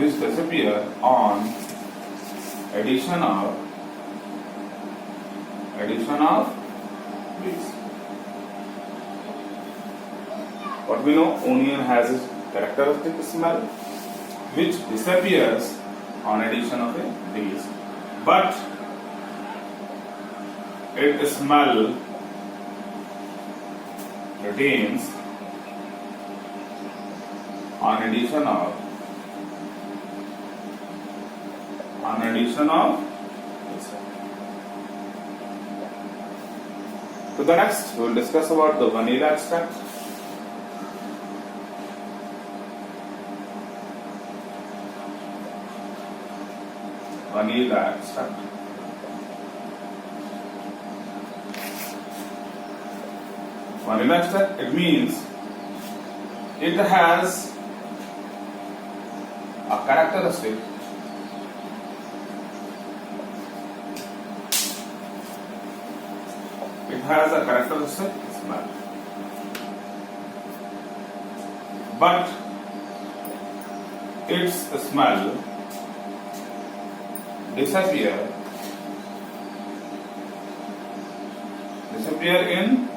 which disappear on addition of base. What we know, onion has its characteristic smell which disappears on addition of a base, but its smell retains on addition of base. So the next we will discuss about the vanilla extract. Vanilla extract. Vanilla extract, it means it has a characteristic smell, but its smell disappear in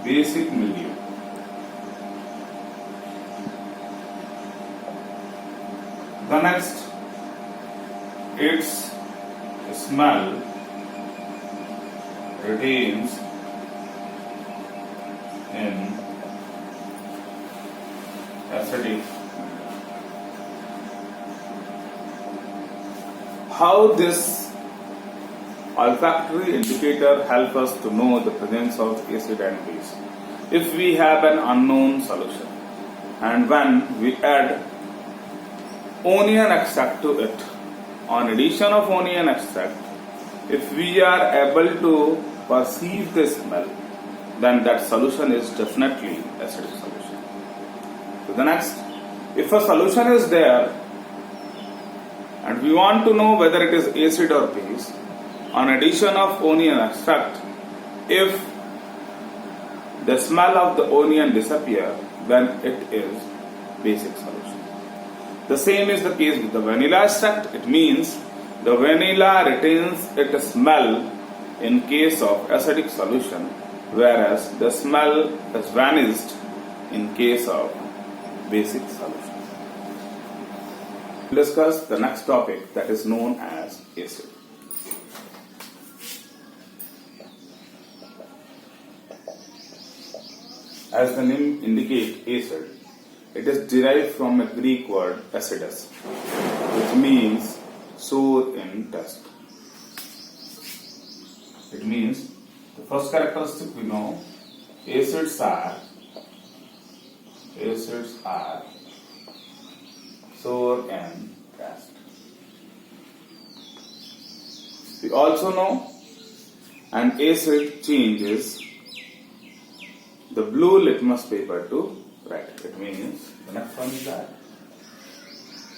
basic milieu. The next, its smell retains in acidic. How this olfactory indicator helps us to know the presence of acid and base? If we have an unknown solution and when we add onion extract to it, on addition of onion extract, if we are able to perceive the smell, then that solution is definitely acidic solution. So the next, if a solution is there and we want to know whether it is acid or base, on addition of onion extract, if the smell of the onion disappear, then it is basic solution. The same is the case with the vanilla extract. It means the vanilla retains its smell in case of acidic solution, whereas the smell has vanished in case of basic solution. We'll discuss the next topic, that is known as acid. As the name indicates, acid, it is derived from a Greek word acidus, which means sour in taste. It means the first characteristic we know, acids are sour in taste. We also know an acid changes the blue litmus paper to red. It means the next one is that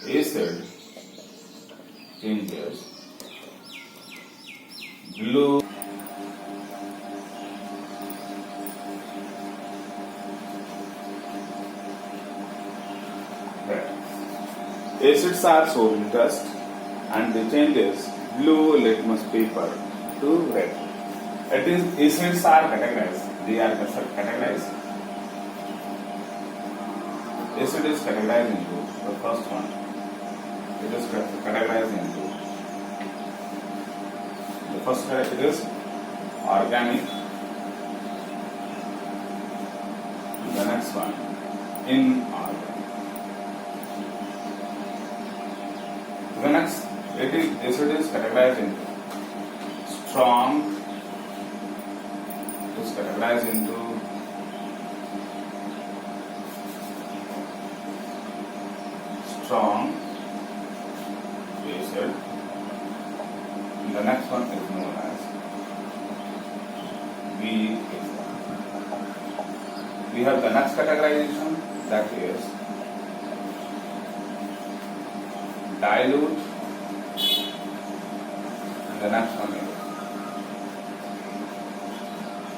acid changes blue red. Acids are sour in taste and they changes blue litmus paper to red. It is acids are categorized. They are categorized. Acid is categorized into the first one. It is categorized into the first category. It is organic. The next one, inorganic. The next, acid is categorized into strong. It is categorized into strong acid. And the next one is known as weak acid. We have the next categorization, that is dilute, and the next one is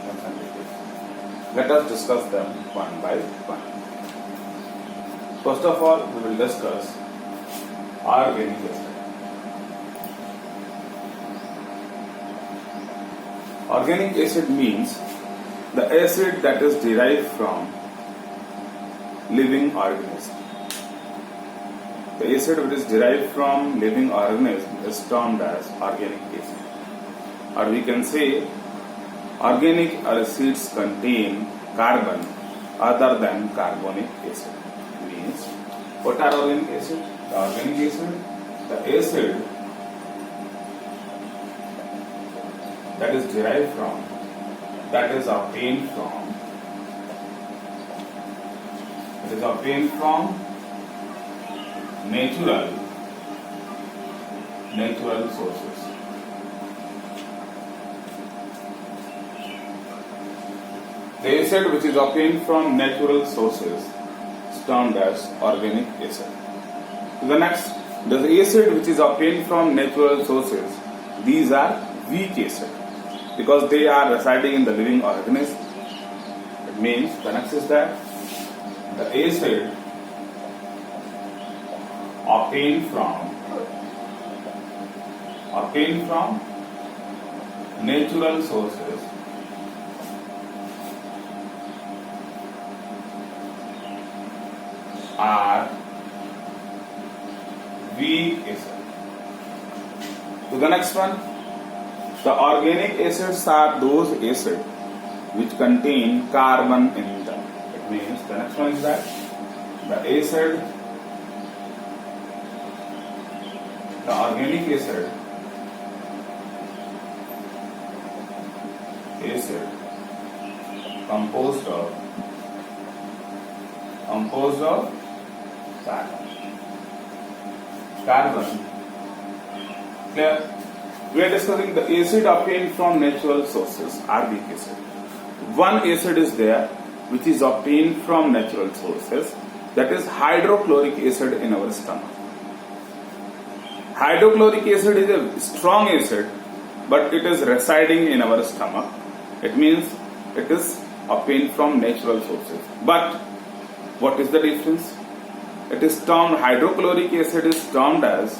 concentrated. Let us discuss them one by one. First of all, we will discuss organic acid. Organic acid means the acid that is derived from living organism. The acid which is derived from living organism is termed as organic acid. Or we can say organic acids contain carbon other than carbonic acid. Means what are organic acid? The organic acid, the acid that is derived from, that is obtained from natural sources. The acid which is obtained from natural sources is termed as organic acid. The next, the acid which is obtained from natural sources, these are weak acid because they are residing in the living organism. It means the next is that the acid obtained from natural sources are weak acid. To the next one, the organic acids are those acids which contain carbon in them. It means the next one is that the organic acid composed of carbon. Clear? We are discussing the acid obtained from natural sources are weak acid. One acid is there which is obtained from natural sources, that is hydrochloric acid in our stomach. Hydrochloric acid is a strong acid, but it is residing in our stomach. It means it is obtained from natural sources. But what is the difference? It is termed, hydrochloric acid is termed as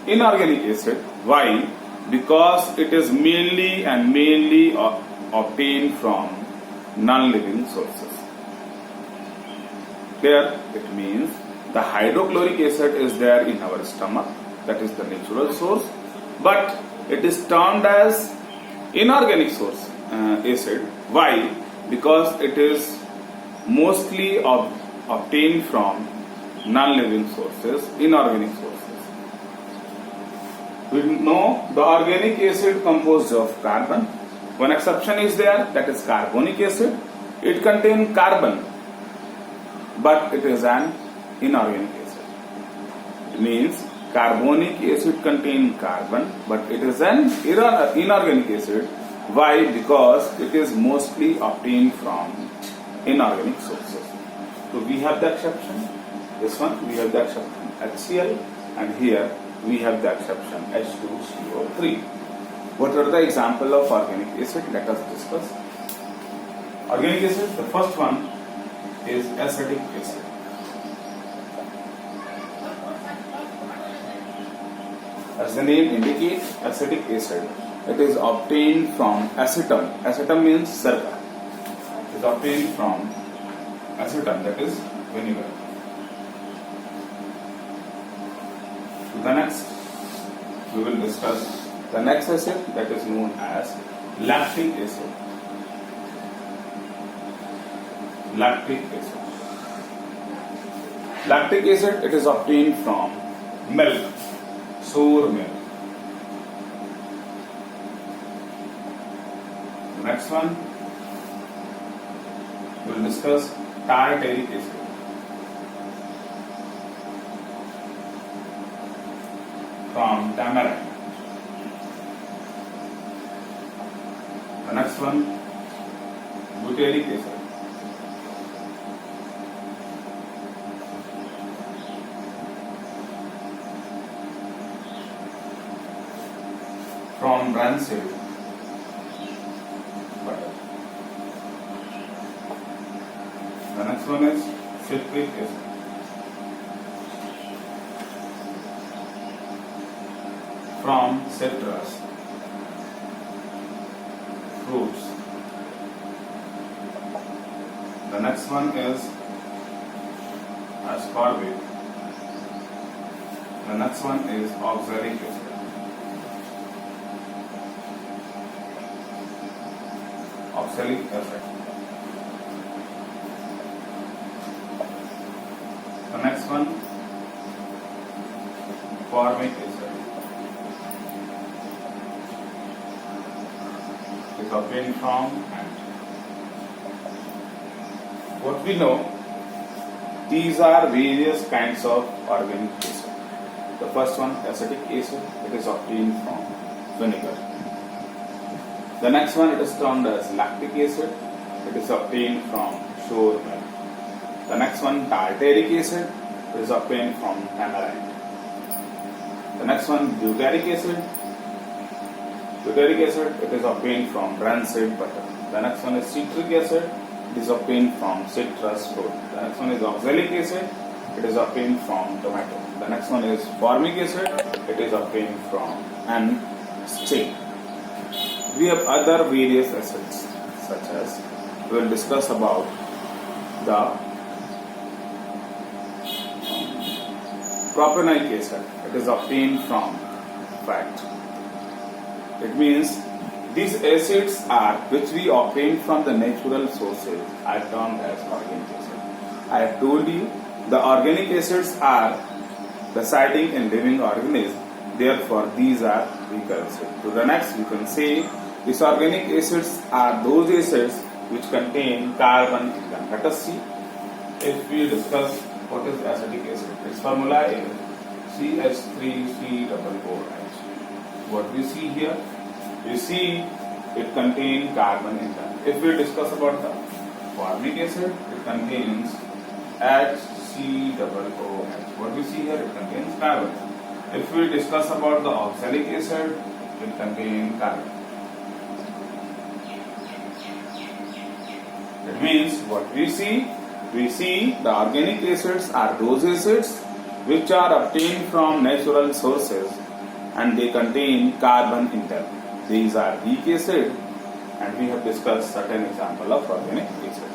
inorganic acid. Why? Because it is mainly obtained from non-living sources. Here it means the hydrochloric acid is there in our stomach, that is the natural source, but it is termed as inorganic source acid. Why? Because it is mostly obtained from non-living sources, inorganic sources. We know the organic acid composed of carbon. One exception is there, that is carbonic acid. It contains carbon, but it is an inorganic acid. It means carbonic acid contains carbon, but it is an inorganic acid. Why? Because it is mostly obtained from inorganic sources. So we have the exception. This one we have the exception HCl, and here we have the exception H2CO3. What are the example of organic acid? Let us discuss. Organic acid, the first one is acetic acid. As the name indicates, acetic acid, it is obtained from acetum. Acetum means silica. It is obtained from acetum, that is vinegar. The next, we will discuss the next acid, that is known as lactic acid. Lactic acid. Lactic acid, it is obtained from milk, sour milk. Next one, we will discuss tartaric acid. From tamarind. The next one, butyric acid. From rancid butter. The next one is citric acid. citrus, fruits. The next one is ascorbic. The next one is oxalic acid. Oxalic acid. The next one, formic acid. Is obtained from ant. What we know, these are various kinds of organic acid. The first one, acetic acid, it is obtained from vinegar. The next one, it is termed as lactic acid, it is obtained from sour milk. The next one, tartaric acid, it is obtained from tamarind. The next one, butyric acid. Butyric acid, it is obtained from rancid butter. The next one is citric acid, it is obtained from citrus fruit. The next one is oxalic acid, it is obtained from tomato. The next one is formic acid, it is obtained from an sting. We have other various acids, such as we will discuss about the propanoic acid. It is obtained from fat. It means these acids are which we obtain from the natural sources are termed as organic acid. I have told you the organic acids are residing in living organisms, therefore these are weaker acids. To the next, we can say these organic acids are those acids which contain carbon in them. Let us see if we discuss what is acetic acid. Its formula is CH3COOH. What we see here, we see it contains carbon in them. If we discuss about the formic acid, it contains HCOOH. What we see here, it contains carbon. If we discuss about the oxalic acid, it contains carbon. It means what we see the organic acids are those acids which are obtained from natural sources and they contain carbon in them. These are weak acid, and we have discussed certain example of organic acid.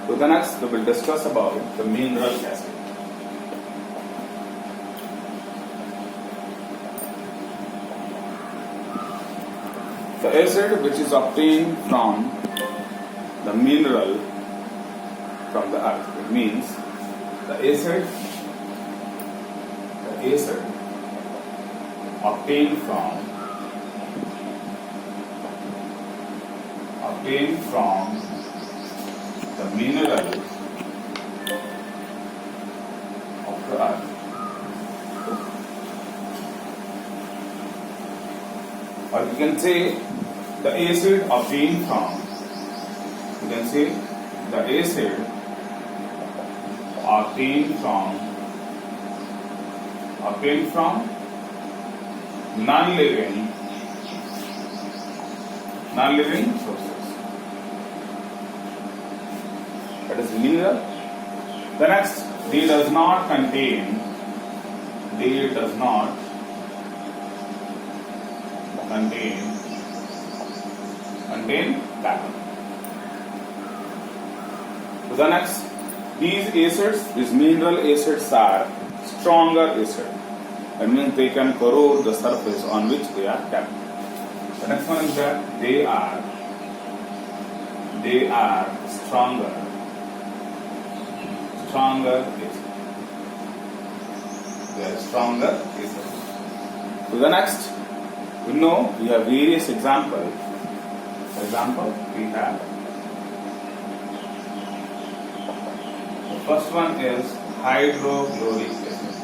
So the next we will discuss about the mineral acid. The acid which is obtained from the mineral from the earth. It means the acid obtained from the mineral of the earth. Or you can say the acid obtained from, you can say the acid obtained from non-living sources. That is mineral. The next, they does not contain carbon. So the next, these mineral acids are stronger acids. That means they can corrode the surface on which they are kept. The next one is that they are stronger acids. They are stronger acids. So the next, we know we have various examples. For example, we have the first one is hydrochloric acid.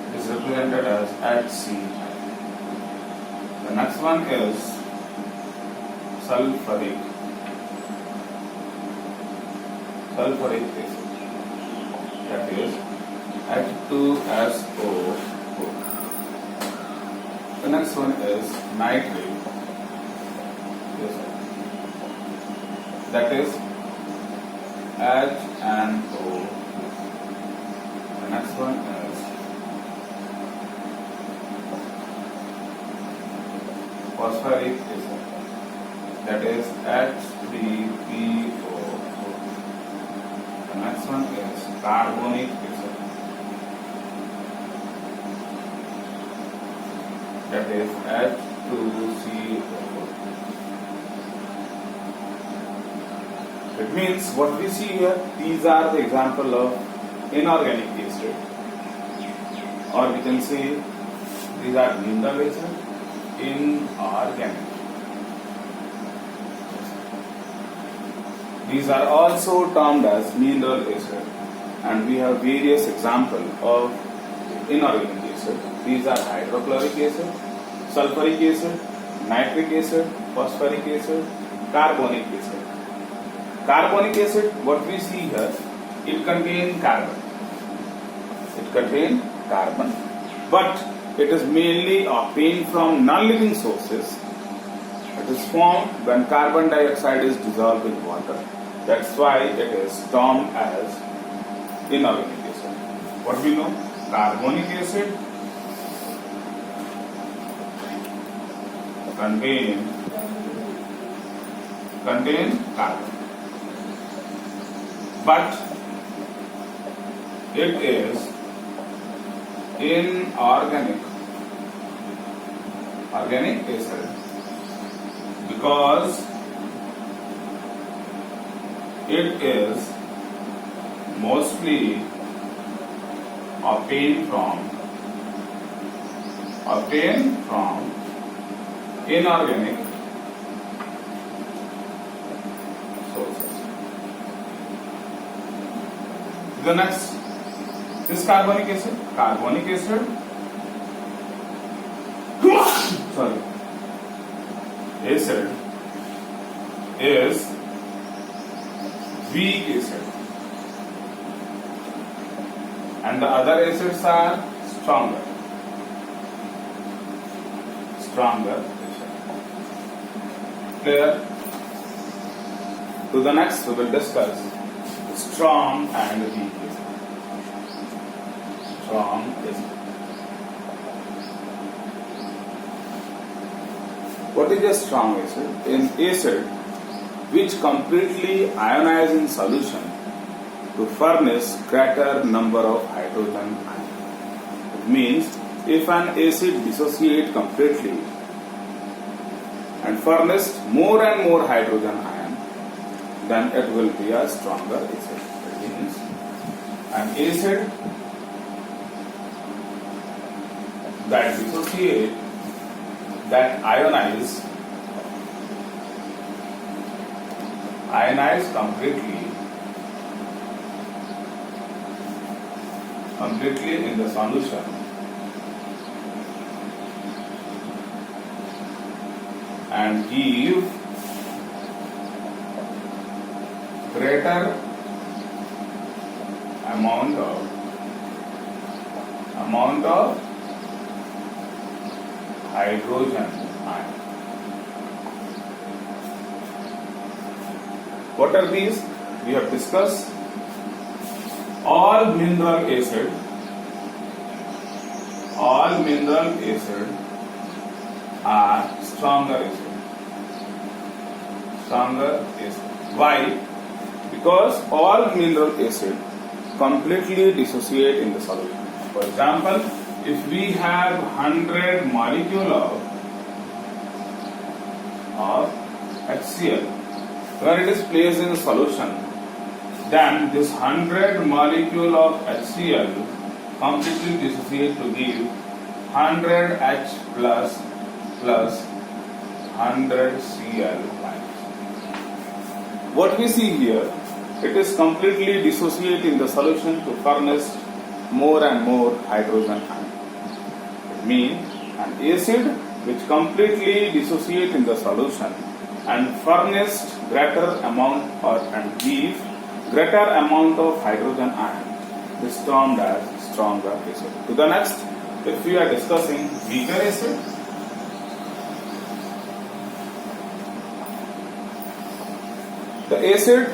It is represented as HCl. The next one is sulfuric acid. That is H2SO4. The next one is nitric acid. That is HNO. The next one is phosphoric acid, that is H3PO. The next one is carbonic acid, that is H2CO. It means what we see here, these are the example of inorganic acid, or we can say these are mineral acid, inorganic. These are also termed as mineral acid, and we have various examples of inorganic acid. These are hydrochloric acid, sulfuric acid, nitric acid, phosphoric acid, carbonic acid. Carbonic acid, what we see here, it contains carbon. It contains carbon, but it is mainly obtained from non-living sources. It is formed when carbon dioxide is dissolved in water. That's why it is termed as inorganic acid. What we know? Carbonic acid contain carbon, but it is inorganic acid because it is mostly obtained from inorganic sources. The next is carbonic acid. Carbonic acid acid is weak acid, and the other acids are stronger acid. Clear? To the next we will discuss strong and weak acid. Strong acid. What is a strong acid? An acid which completely ionize in solution to furnish greater number of hydrogen ions. It means if an acid dissociate completely and furnish more and more hydrogen ion, then it will be a stronger acid. It means an acid that dissociate, that ionize completely in the solution and give greater amount of hydrogen ion. What are these? We have discussed all mineral acid are stronger acid. Why? Because all mineral acid completely dissociate in the solution. For example, if we have 100 molecule of HCl, when it is placed in a solution, then this 100 molecule of HCl completely dissociate to give 100 H plus 100 Cl minus. What we see here, it is completely dissociate in the solution to furnish more and more hydrogen ion. It means an acid which completely dissociate in the solution and furnished greater amount and give greater amount of hydrogen ion is termed as stronger acid. To the next, if we are discussing weaker acid, the acid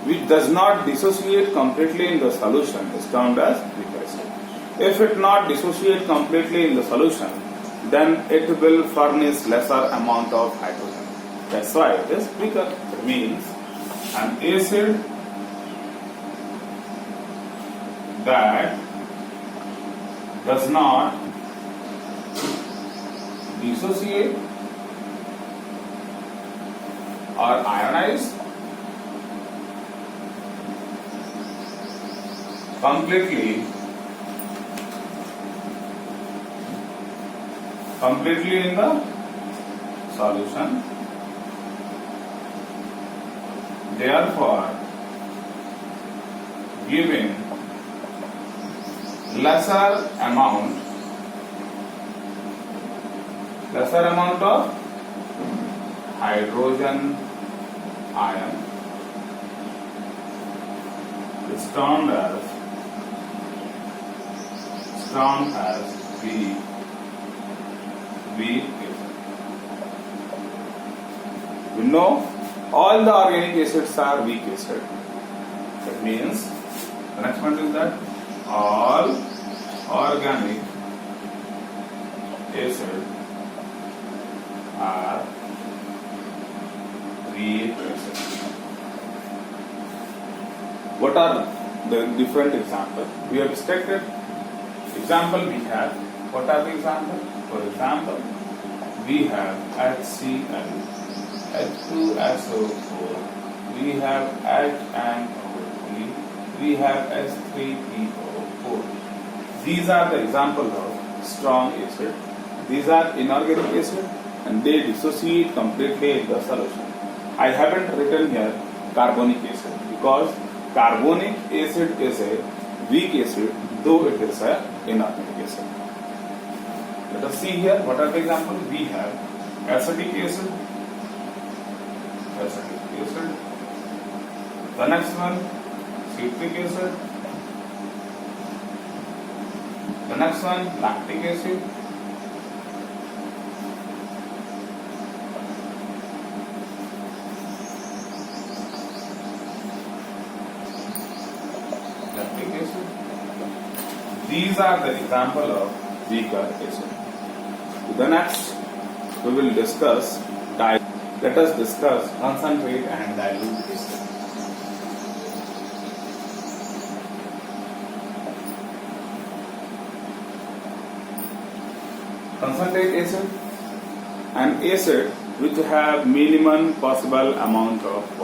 which does not dissociate completely in the solution is termed as weak acid. If it not dissociate completely in the solution, then it will furnish lesser amount of hydrogen. That's why it is weaker. It means an acid that does not dissociate or ionize completely in the solution, therefore giving lesser amount of hydrogen ion is termed as weak acid. We know all the organic acids are weak acid. That means the next one is that all organic acids are weak acid. What are the different examples? We have stated example we have. What are the examples? For example, we have HCl, H2SO4, we have HNO3, we have H3PO4. These are the examples of strong acid. These are inorganic acid and they dissociate completely in the solution. I haven't written here carbonic acid because carbonic acid is a weak acid though it is an inorganic acid. Let us see here what are the examples. We have acetic acid. The next one, citric acid. The next one, lactic acid. These are the example of weaker acid. The next we will discuss let us discuss concentrate and dilute acid. Concentrate acid, an acid which have minimum possible amount of